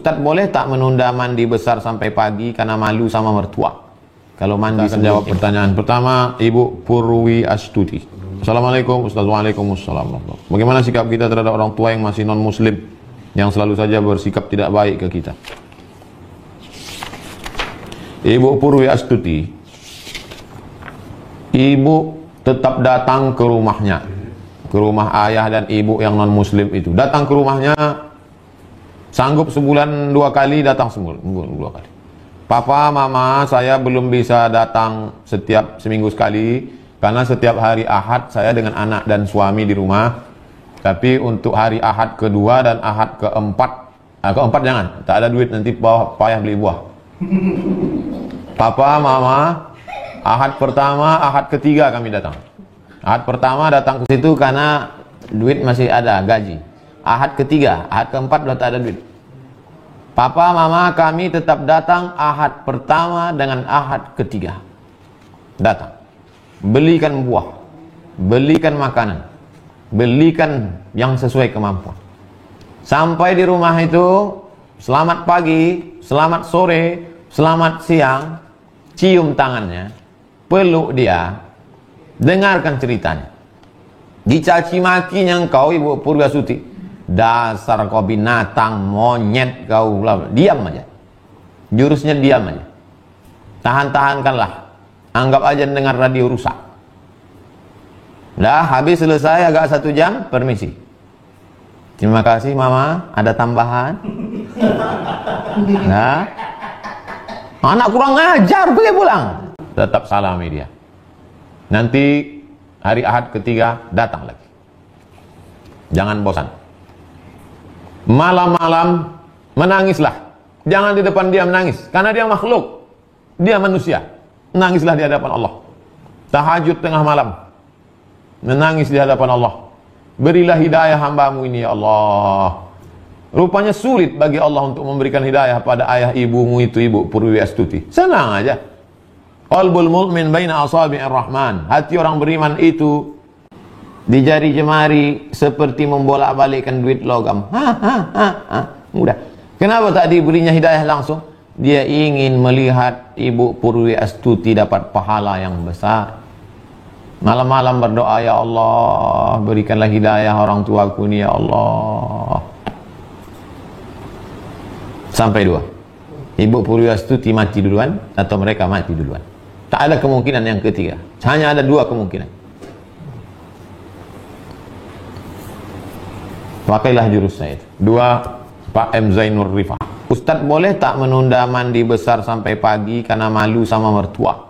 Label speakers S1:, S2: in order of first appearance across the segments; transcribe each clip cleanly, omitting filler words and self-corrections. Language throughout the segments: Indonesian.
S1: Ustadz boleh tak menunda mandi besar sampai pagi karena malu sama mertua? Kalau mandi akan jawab pertanyaan pertama Ibu Purwi Astuti. Assalamualaikum Ustadz. Waalaikumsalam. Bagaimana sikap kita terhadap orang tua yang masih non muslim, yang selalu saja bersikap tidak baik ke kita? Ibu Purwi Astuti, ibu tetap datang ke rumahnya, ke rumah ayah dan ibu yang non muslim itu. Datang ke rumahnya, sanggup sebulan 2 kali, datang sebulan 2 kali. Papa, mama, saya belum bisa datang setiap seminggu sekali karena setiap hari Ahad saya dengan anak dan suami di rumah. Tapi untuk hari Ahad kedua dan Ahad keempat jangan, tak ada duit, nanti payah beli buah. Papa, mama, Ahad pertama, Ahad ketiga kami datang. Ahad pertama datang ke situ karena duit masih ada, gaji. Ahad ketiga, Ahad keempat sudah tak ada duit. Papa, mama, kami tetap datang Ahad pertama dengan Ahad ketiga. Datang. Belikan buah, belikan makanan, belikan yang sesuai kemampuan. Sampai di rumah itu, selamat pagi, selamat sore, selamat siang, cium tangannya, peluk dia, dengarkan ceritanya. Dicaci makinya engkau Ibu Purwasuti, dasar kau binatang, monyet kau, diam aja. Jurusnya diam aja. Tahan-tahankanlah. Anggap aja dengar radio rusak. Dah habis selesai agak 1 jam, permisi. Terima kasih mama, ada tambahan. Nah, anak kurang ngajar, pergi pulang. Tetap salami dia. Nanti hari Ahad ketiga datang lagi. Jangan bosan. Malam-malam menangislah. Jangan di depan dia menangis, karena dia makhluk. Dia manusia. Menangislah di hadapan Allah. Tahajud tengah malam, menangis di hadapan Allah. Berilah hidayah hambamu ini ya Allah. Rupanya sulit bagi Allah untuk memberikan hidayah pada ayah ibumu itu, Ibu Purwi Astuti. Senang aja. Qalbul mu'min baina asabi'ir rahman. Hati orang beriman itu di jari jemari seperti membolak-balikkan duit logam. Mudah. Kenapa tak diberinya hidayah langsung? Dia ingin melihat Ibu Purwi Astuti dapat pahala yang besar. Malam-malam berdoa, ya Allah, berikanlah hidayah orang tuaku ini ya Allah. Sampai 2. Ibu Purwi Astuti mati duluan atau mereka mati duluan. Tak ada kemungkinan yang ketiga. Hanya ada 2 kemungkinan. Pakailah jurusnya itu. 2 Pak M. Zainur Rifah. Ustadz boleh tak menunda mandi besar sampai pagi karena malu sama mertua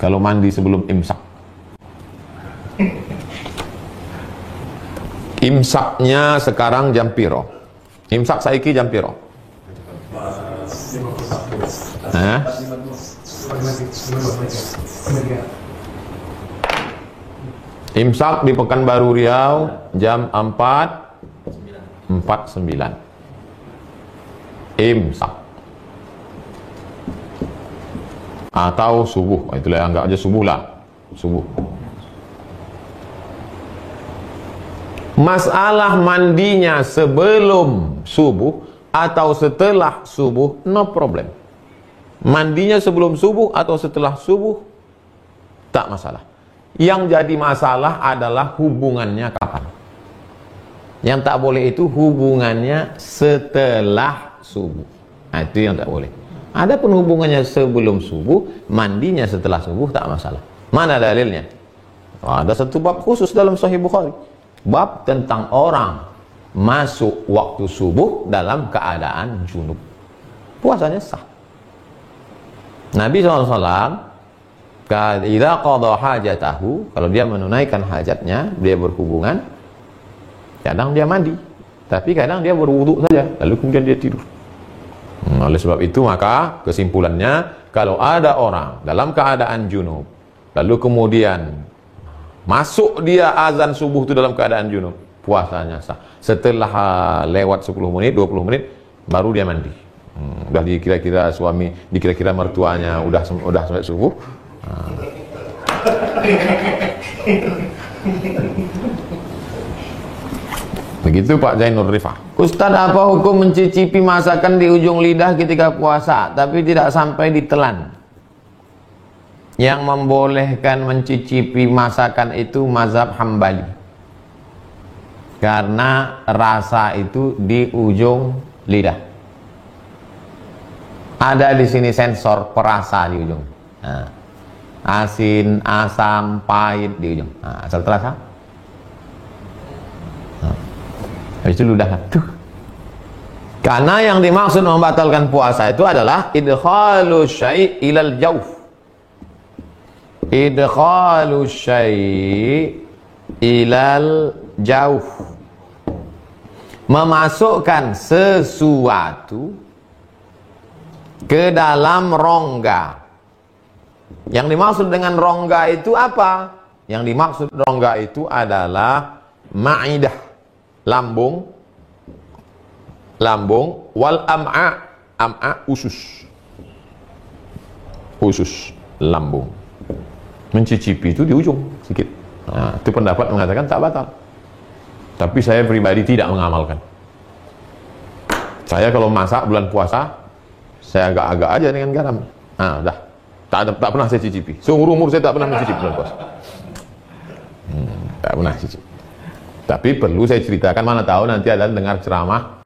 S1: kalau mandi sebelum imsak? Imsaknya sekarang jam piro? Imsak saiki jam piro? Imsak di Pekanbaru Riau jam 4.49. Imsak atau subuh, itulah anggap aja subuh lah, subuh. Masalah mandinya sebelum subuh atau setelah subuh, no problem. Mandinya sebelum subuh atau setelah subuh, tak masalah. Yang jadi masalah adalah hubungannya kapan. Yang tak boleh itu hubungannya setelah subuh. Nah, itu yang tak boleh. Ada pun hubungannya sebelum subuh, mandinya setelah subuh tak masalah. Mana dalilnya? Ada satu bab khusus dalam Sahih Bukhari. Bab tentang orang masuk waktu subuh dalam keadaan junub. Puasanya sah. Nabi SAW, idza qada hajatahu, kalau dia menunaikan hajatnya, dia berhubungan, kadang dia mandi, tapi kadang dia berwudu saja, lalu kemudian dia tidur. Oleh sebab itu maka kesimpulannya, kalau ada orang dalam keadaan junub, lalu kemudian masuk dia azan subuh itu dalam keadaan junub, puasanya sah. Setelah lewat 10 menit, 20 menit, baru dia mandi. Udah dikira-kira suami, dikira-kira mertuanya udah sampai subuh. Begitu Pak Zainur Rifah. Ustaz, apa hukum mencicipi masakan di ujung lidah ketika puasa tapi tidak sampai ditelan? Yang membolehkan mencicipi masakan itu mazhab Hambali, karena rasa itu di ujung lidah. Ada di sini sensor perasa di ujung. Nah, asin, asam, pahit di ujung. Nah, asal terasa. Habis itu ludah. Tuh. Karena yang dimaksud membatalkan puasa itu adalah idkhalu syai' ilal jawf. Idkhalu syai' ilal jawf. Memasukkan sesuatu ke dalam rongga. Yang dimaksud dengan rongga itu apa? Yang dimaksud rongga itu adalah ma'idah, lambung, wal am'a, usus, lambung. Mencicipi itu di ujung sedikit. Nah, itu pendapat mengatakan tak batal. Tapi saya pribadi tidak mengamalkan. Saya kalau masak bulan puasa, saya agak-agak aja dengan garam. Nah, udah. Tak pernah saya cicipi. Seumur umur saya tak pernah mencicipi bulan puasa. Tak pernah cicipi. Tapi perlu saya ceritakan, mana tahu nanti ada dengar ceramah.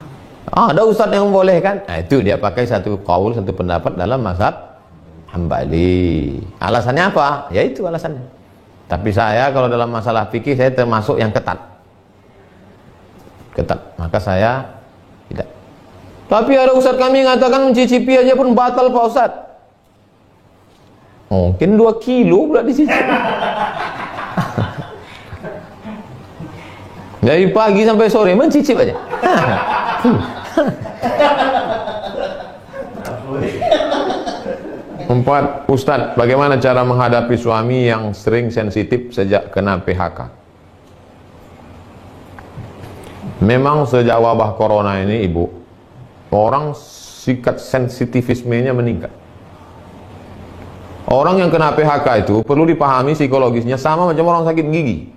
S1: Ada ustadz yang membolehkan. Nah, itu dia pakai satu qaul, satu pendapat dalam mazhab Hambali. Alasannya apa? Ya itu alasannya. Tapi saya kalau dalam masalah fikih saya termasuk yang ketat. Maka saya tidak. Tapi ada ustadz kami mengatakan mencicipi aja pun batal Pak Ustadz. Mungkin 2 kilo pula dicicipi. Dari pagi sampai sore mencicip aja. Empat, Ustadz, bagaimana cara menghadapi suami yang sering sensitif sejak kena PHK? Memang sejak wabah corona ini, Ibu, orang sikap sensitivismenya meningkat. Orang yang kena PHK itu perlu dipahami psikologisnya sama macam orang sakit gigi.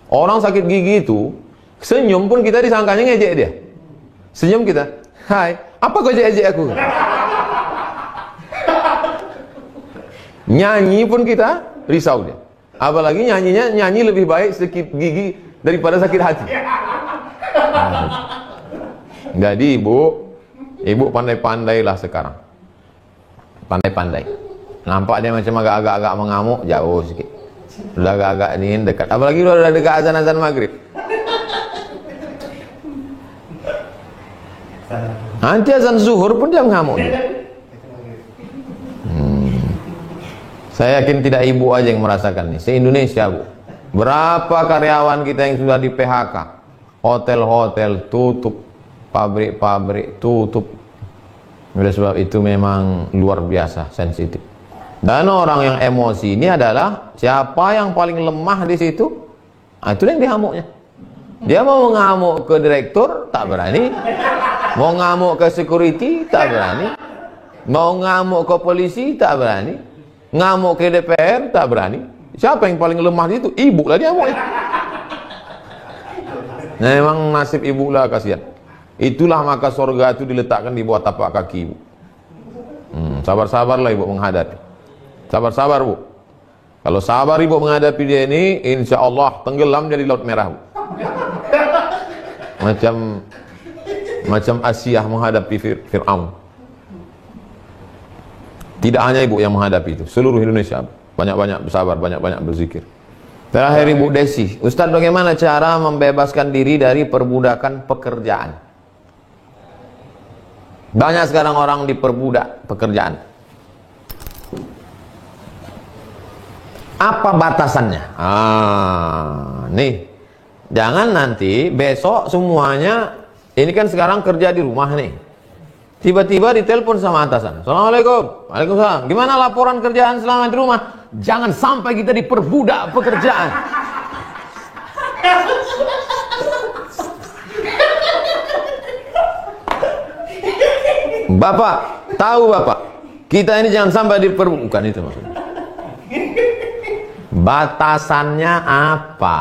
S1: Orang sakit gigi itu senyum pun kita disangkanya ngejek dia. Senyum kita, hai, apa kau ejek aku? Nyanyi pun kita risau dia. Apalagi nyanyi lebih baik sakit gigi daripada sakit hati. Jadi ibu pandai-pandailah sekarang. Pandai-pandai. Nampak dia macam agak-agak mengamuk, jauh sikit. Udah agak-agak ini dekat. Apalagi udah dekat azan-azan maghrib. Nanti azan zuhur pun dia mengamuk. Saya yakin tidak ibu aja yang merasakan ini. Se-Indonesia, Bu. Berapa karyawan kita yang sudah di PHK? Hotel-hotel tutup, pabrik-pabrik tutup. Oleh sebab itu memang luar biasa sensitif. Dan orang yang emosi ini adalah siapa yang paling lemah di situ? Nah, itu yang dihamuknya. Dia mau mengamuk ke direktur, tak berani. Mau ngamuk ke security, tak berani. Mau ngamuk ke polisi, tak berani. Ngamuk ke DPR, tak berani. Siapa yang paling lemah di situ? Ibu lah dia ngamuknya. Nah, memang nasib ibu lah, kasihan. Itulah maka surga itu diletakkan di bawah tapak kaki ibu. Sabar-sabarlah ibu menghadapi. Sabar-sabar, Bu. Kalau sabar ibu menghadapi dia ini, insya Allah tenggelam jadi laut merah, Bu. Macam Asiyah menghadapi Fir'aun. Tidak hanya ibu yang menghadapi itu, seluruh Indonesia banyak-banyak bersabar, banyak-banyak berzikir. Terakhir Ibu Desi, Ustadz, bagaimana cara membebaskan diri dari perbudakan pekerjaan? Banyak sekarang orang diperbudak pekerjaan. Apa batasannya? Nih, jangan nanti besok semuanya, ini kan sekarang kerja di rumah nih, tiba-tiba ditelepon sama atasan, Assalamualaikum, Waalaikumsalam, gimana laporan kerjaan selama di rumah? Jangan sampai kita diperbudak pekerjaan. Bapak, tahu Bapak, kita ini jangan sampai diperbudak, bukan itu maksudnya. Batasannya apa?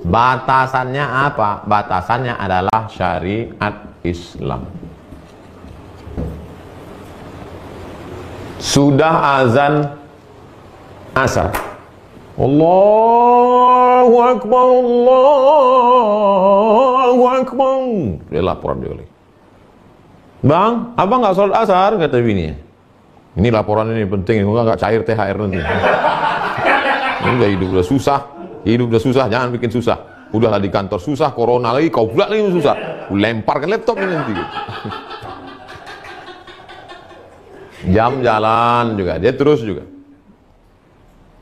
S1: Batasannya apa? Batasannya adalah syariat Islam. Sudah azan asar, Allahu Akbar, Allahu Akbar. Dia laporan dia oleh, Bang, abang nggak sholat asar, kata bininya. Ini laporan ini penting, nggak cair THR nanti. Ini udah hidup udah susah, jangan bikin susah. Udahlah di kantor susah, corona lagi, kau pula lagi susah. Lemparkan laptop ini nanti. Jam jalan juga, dia terus juga.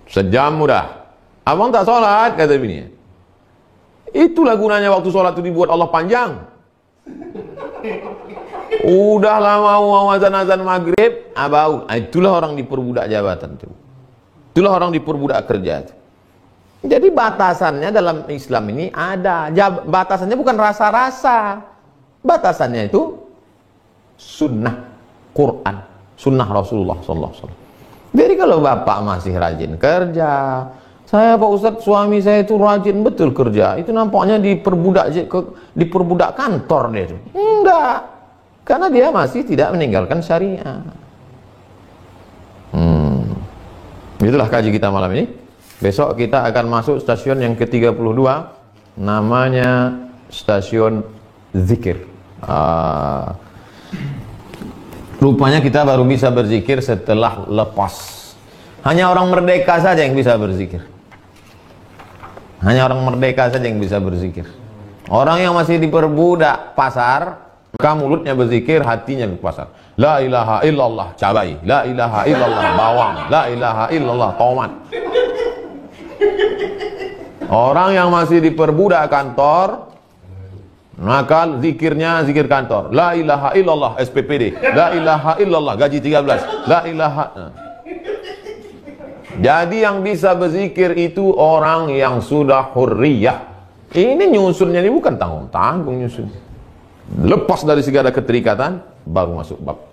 S1: Sejam udah, abang tak sholat, kata bininya. Itulah gunanya waktu sholat itu dibuat Allah panjang. Udah lama mau azan-azan maghrib, abau. Itulah orang diperbudak jabatan itu. Itulah orang diperbudak kerja itu. Jadi batasannya dalam Islam ini ada. Batasannya bukan rasa-rasa. Batasannya itu sunnah Quran, sunnah Rasulullah SAW. Jadi kalau bapak masih rajin kerja, saya Pak Ustadz suami saya itu rajin betul kerja, itu nampaknya diperbudak kantor dia itu. Enggak, karena dia masih tidak meninggalkan syariah. Itulah kaji kita malam ini. Besok kita akan masuk stasiun yang ke-32, namanya stasiun zikir. Rupanya kita baru bisa berzikir setelah lepas. Hanya orang merdeka saja yang bisa berzikir. Hanya orang merdeka saja yang bisa berzikir. Orang yang masih diperbudak pasar, maka mulutnya berzikir, hatinya di pasar. La ilaha illallah cabai, la ilaha illallah bawang, la ilaha illallah tomat. Orang yang masih diperbudak kantor, maka zikirnya zikir kantor. La ilaha illallah SPPD, la ilaha illallah gaji 13, la ilaha. Jadi yang bisa berzikir itu orang yang sudah hurriyah. Ini nyusunnya ini bukan tanggung-tanggung nyusun. Lepas dari segala keterikatan, baru masuk bab